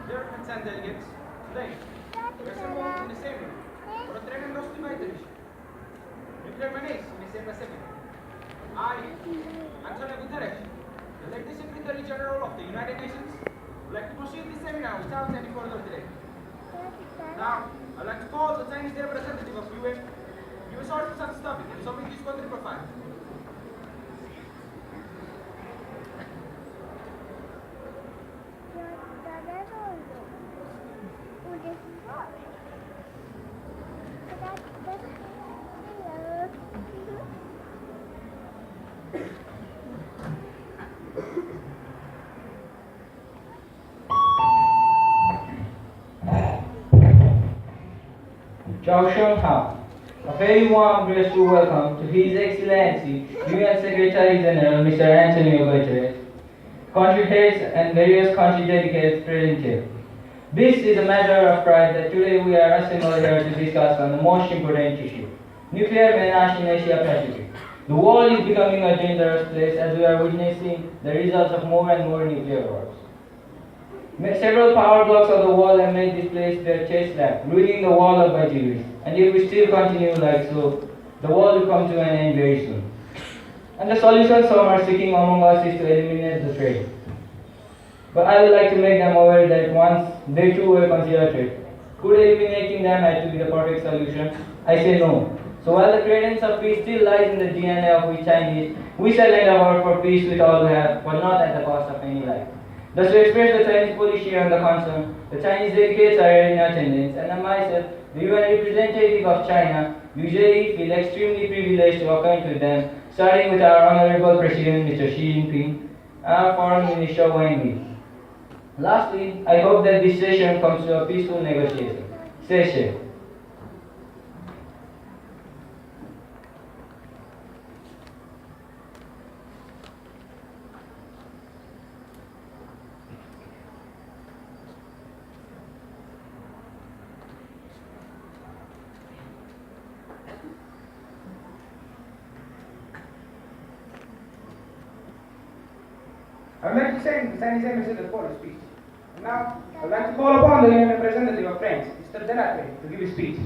Dear friends and delegates, today we are assembled in the same room for a tremendous debate edition. Nuclear menace in the same Pacific. I, Anuzsri Oli, the latest Secretary General of the United Nations, would like to proceed this seminar without any further delay. Now, I'd like to call the Chinese representative of UN to give a short such topic and submit his country profile. A very warm graceful welcome to His Excellency UN Secretary General Mr. Antonio Guterres, country heads and various country delegates present here. This is a matter of pride that today we are assembled here to discuss on the most important issue, nuclear menace in Asia Pacific. The world is becoming a dangerous place as we are witnessing the results of more and more nuclear wars. Several power blocks of the world have made this place their test lab, ruining the world of batteries. And if we still continue like so, the world will come to an end very soon. And the solution some are seeking among us is to eliminate the threat. But I would like to make them aware that once they too were considered threat, could eliminating them had to be the perfect solution? I say no. So while the credence of peace still lies in the DNA of we Chinese, we shall lend our word for peace with all we have, but not at the cost of any life. Thus to express the Chinese policy on the concern, the Chinese delegates are here in attendance, and I myself, the UN representative of China, usually feel extremely privileged to acquaint with them, starting with our Honorable President Mr. Xi Jinping, and our Foreign Minister Wang Yi. Lastly, I hope that this session comes to a peaceful negotiation. Session. I would like to send the Chinese ambassador for a speech. And now, I would like to call upon the UN representative of France, Mr. Delacre, to give his speech.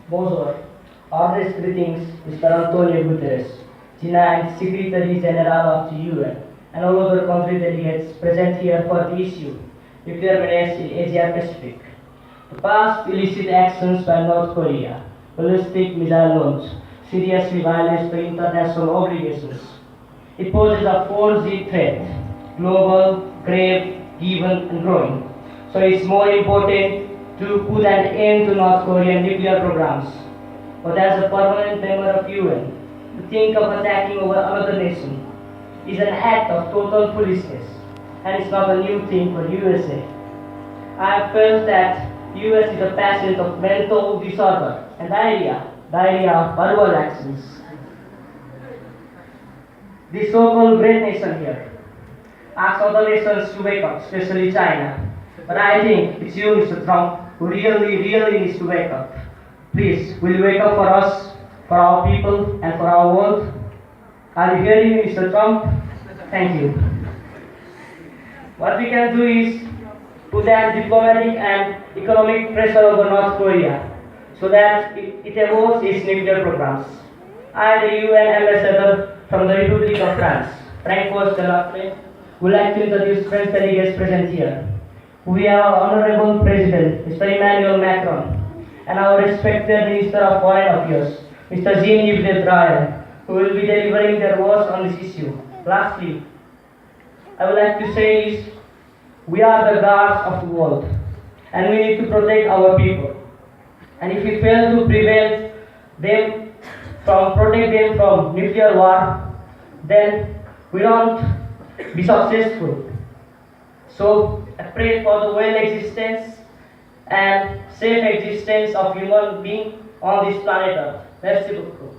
Bonjour. Honest greetings, Mr. Antonio Guterres, China and Secretary General of the UN, and all other country delegates present here for the issue, nuclear menace in Asia Pacific. The past illicit actions by North Korea, ballistic missile launch, seriously violates the international obligations. It poses a 4G threat, global, grave, given, and growing. So it's more important to put an end to North Korean nuclear programs. But as a permanent member of UN, to think of attacking over another nation is an act of total foolishness, and it's not a new thing for USA. I have felt that US is a patient of mental disorder and diarrhea of verbal actions. The so-called great nation here asks other nations to wake up, especially China. But I think it's you, Mr. Trump, who really needs to wake up. Please, will you wake up for us, for our people, and for our world? Are you hearing me, Mr. Trump? Thank you. What we can do is put down diplomatic and economic pressure over North Korea so that it aborts its nuclear programs. I, the UN ambassador from the Republic of France, Francois Delacre, would like to introduce French delegates present here. We have our Honorable President, Mr. Emmanuel Macron, and our respected Minister of Foreign Affairs, Mr. Jean-Yves Le Drian, who will be delivering their words on this issue. Lastly, I would like to say is, we are the guards of the world, and we need to protect our people. And if we fail to prevent them protect them from nuclear war, then we don't be successful. So I pray for the well existence and safe existence of human being on this planet Earth. Merci beaucoup.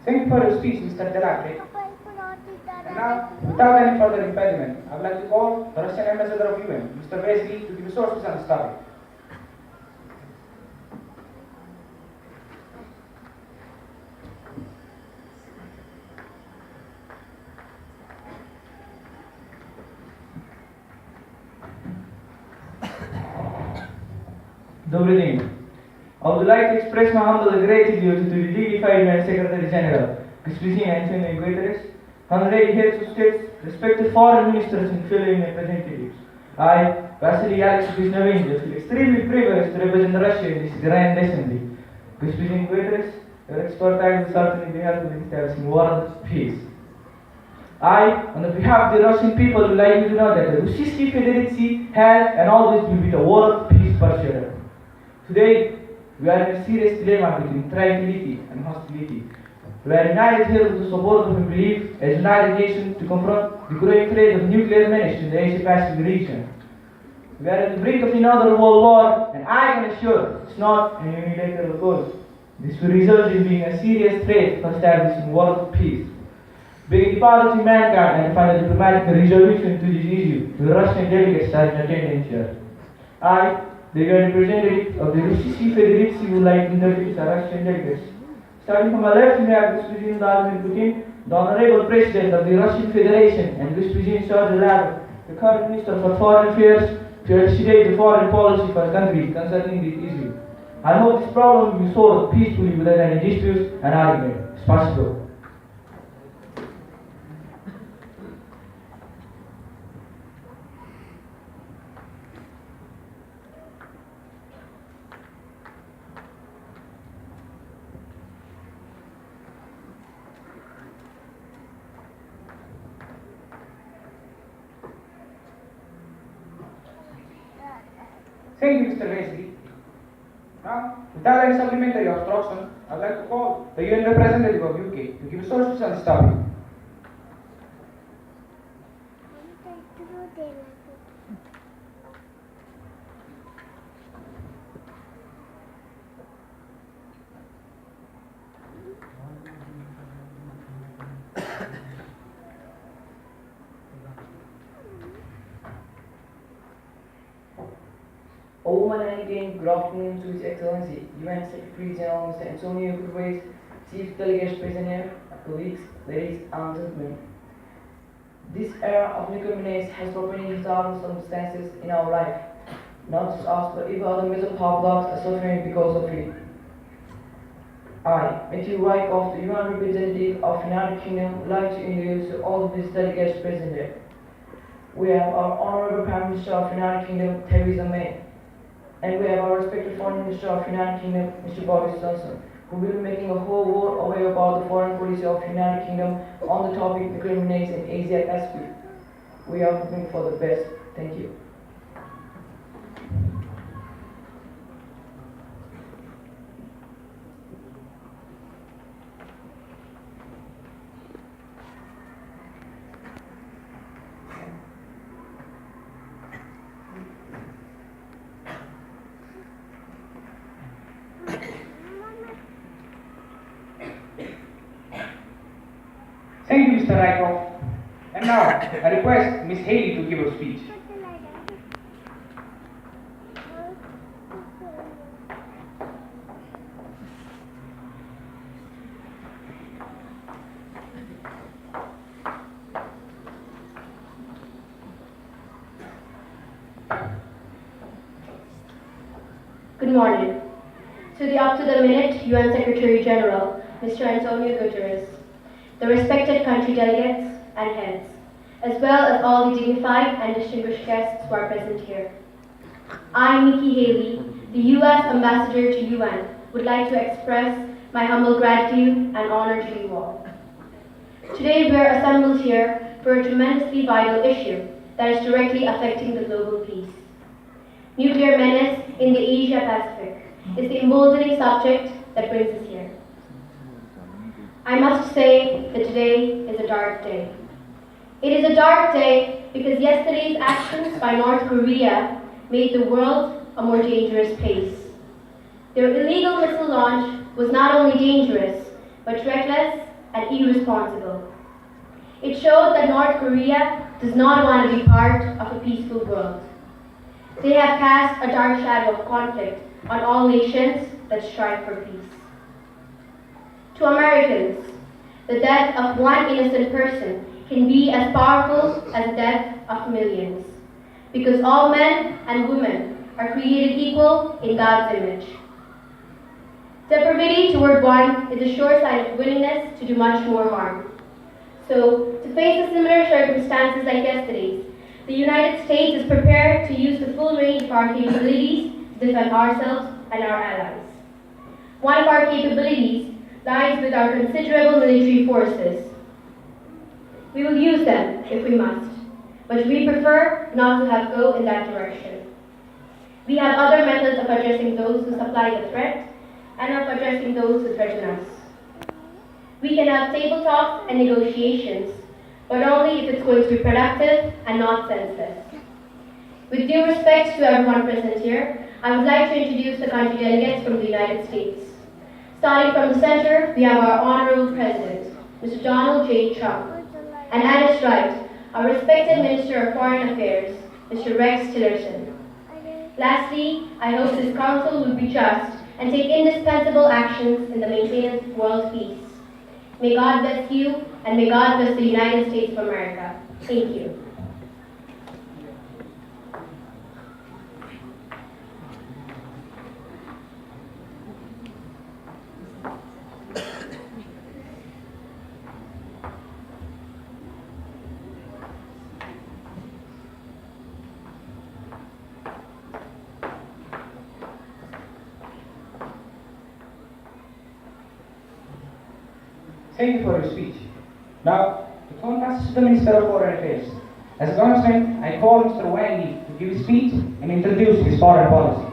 Thank you for your speech, Mr. Delacre. And now, without any further impediment, I would like to call the Russian Ambassador of UN, Mr. Vesely, to give his sources on this topic. Добрый день. I would like to express my humble gratitude to the dignified UN Secretary General, господин Antonio Guterres, honorary heads of states, respected foreign ministers and fellow representatives. I, Vasily Alexeyevich Novinov, feel extremely privileged to represent Russia in this grand assembly. Господин Guterres, your expertise will certainly be helpful in establishing world peace. I, on the behalf of the Russian people, would like you to know that the Russian Federacy has and always will be the world peace pursuer. Today, we are in a serious dilemma between tranquility and hostility. We are united here with the support of a belief as a united nation to confront the growing threat of nuclear menace in the Asia-Pacific region. We are at the brink of another world war, and I can assure it's not an unilateral goal. This will result in being a serious threat for establishing world peace. Being the power of mankind and find a diplomatic resolution to this issue, the Russian delegates are in attendance here. I, the representative of the Russian Federacy, would like to introduce our Russian delegates. Starting from my left, we have Господин Vladimir Putin, the Honorable President of the Russian Federation, and Господин Sergei Lavrov, the current Minister for Foreign Affairs, to elucidate the foreign policy for the country concerning this issue. I hope this problem will be solved peacefully without any disputes and argument. Spasibo. Thank you, Mr. Vesely. Now, without any supplementary obstruction, I would like to call the UN representative of UK to give sources on this topic. A woman and again, good afternoon to His Excellency, UN Secretary General Mr. Antonio Guterres, Chief Delegate President, colleagues, ladies and gentlemen. This era of nuclear menace has brought many hazardous circumstances in our life. Not just us, but even other major power blocks are suffering because of it. I, Matthew Wyckoff, the UN representative of United Kingdom, would like to introduce all of these delegates present here. We have our Honorable Prime Minister of United Kingdom, Theresa May. And we have our respected Foreign Minister of United Kingdom, Mr. Boris Johnson, who will be making a whole world aware about the foreign policy of United Kingdom on the topic nuclear menace in Asia Pacific. We are hoping for the best. Thank you. Thank you, Mr. Rycroft. And now, I request Miss Haley to give her speech. Good morning. To the up-to-the-minute UN Secretary General, Mr. Antonio Guterres, the respected country delegates and heads, as well as all the dignified and distinguished guests who are present here. I, Nikki Haley, the U.S. Ambassador to UN, would like to express my humble gratitude and honor to you all. Today we are assembled here for a tremendously vital issue that is directly affecting the global peace. Nuclear menace in the Asia-Pacific is the emboldening subject that brings us here. I must say that today is a dark day. It is a dark day because yesterday's actions by North Korea made the world a more dangerous place. Their illegal missile launch was not only dangerous, but reckless and irresponsible. It showed that North Korea does not want to be part of a peaceful world. They have cast a dark shadow of conflict on all nations that strive for peace. To Americans, the death of one innocent person can be as powerful as the death of millions, because all men and women are created equal in God's image. Depravity toward one is a sure sign of willingness to do much more harm. So, to face a similar circumstances like yesterday's, the United States is prepared to use the full range of our capabilities to defend ourselves and our allies. One of our capabilities lies with our considerable military forces. We will use them if we must, but we prefer not to have go in that direction. We have other methods of addressing those who supply the threat and of addressing those who threaten us. We can have table talks and negotiations, but only if it's going to be productive and not senseless. With due respect to everyone present here, I would like to introduce the country delegates from the United States. Starting from the center, we have our Honorable President, Mr. Donald J. Trump, and at his right, our respected Minister of Foreign Affairs, Mr. Rex Tillerson. Lastly, I hope this Council will be just and take indispensable actions in the maintenance of world peace. May God bless you, and may God bless the United States of America. Thank you. Thank you for your speech. Now, the phone passes to the Minister of Foreign Affairs. As a commencement, I call Mr. Wang Yi to give his speech and introduce his foreign policy.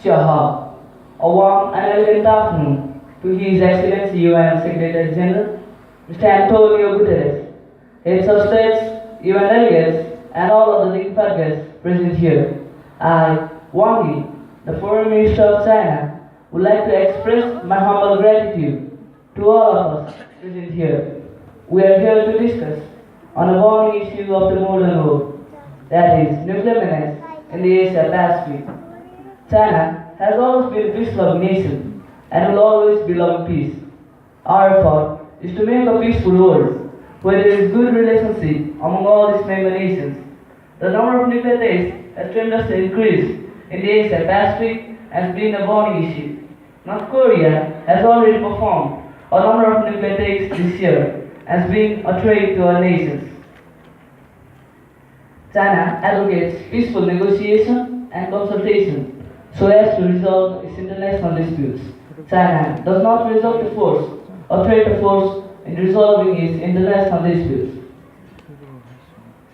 Shaha, a warm and elegant afternoon to His Excellency UN Secretary General, Mr. Antonio Guterres, heads of states, UN delegates, and all of the dignified guests present here. I, Wang Yi, the Foreign Minister of China, would like to express my humble gratitude to all of us present here. We are here to discuss on a burning issue of the modern world, that is, nuclear menace in the Asia Pacific. China has always been a peace-loving nation and will always be loving peace. Our effort is to make a peaceful world where there is good relationship among all its member nations. The number of nuclear tests has tremendously increased in the Asia Pacific as being a burning issue. North Korea has already performed a number of nuclear tests this year as being a threat to our nations. China advocates peaceful negotiation and consultation so as to resolve its international disputes. China does not resort to force or threat of force in resolving its international disputes.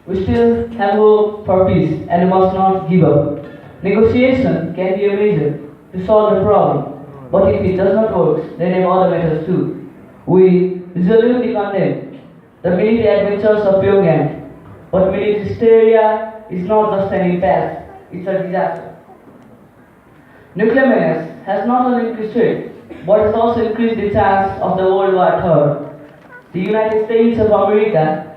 We still have hope for peace and we must not give up. Negotiation can be a measure to solve the problem, but if it does not work, then there are other methods too. We resolutely condemn the military adventures of Pyongyang, but military hysteria is not just an impasse, it's a disaster. Nuclear menace has not only increased threat, but has also increased the chance of the World War III. The United States of America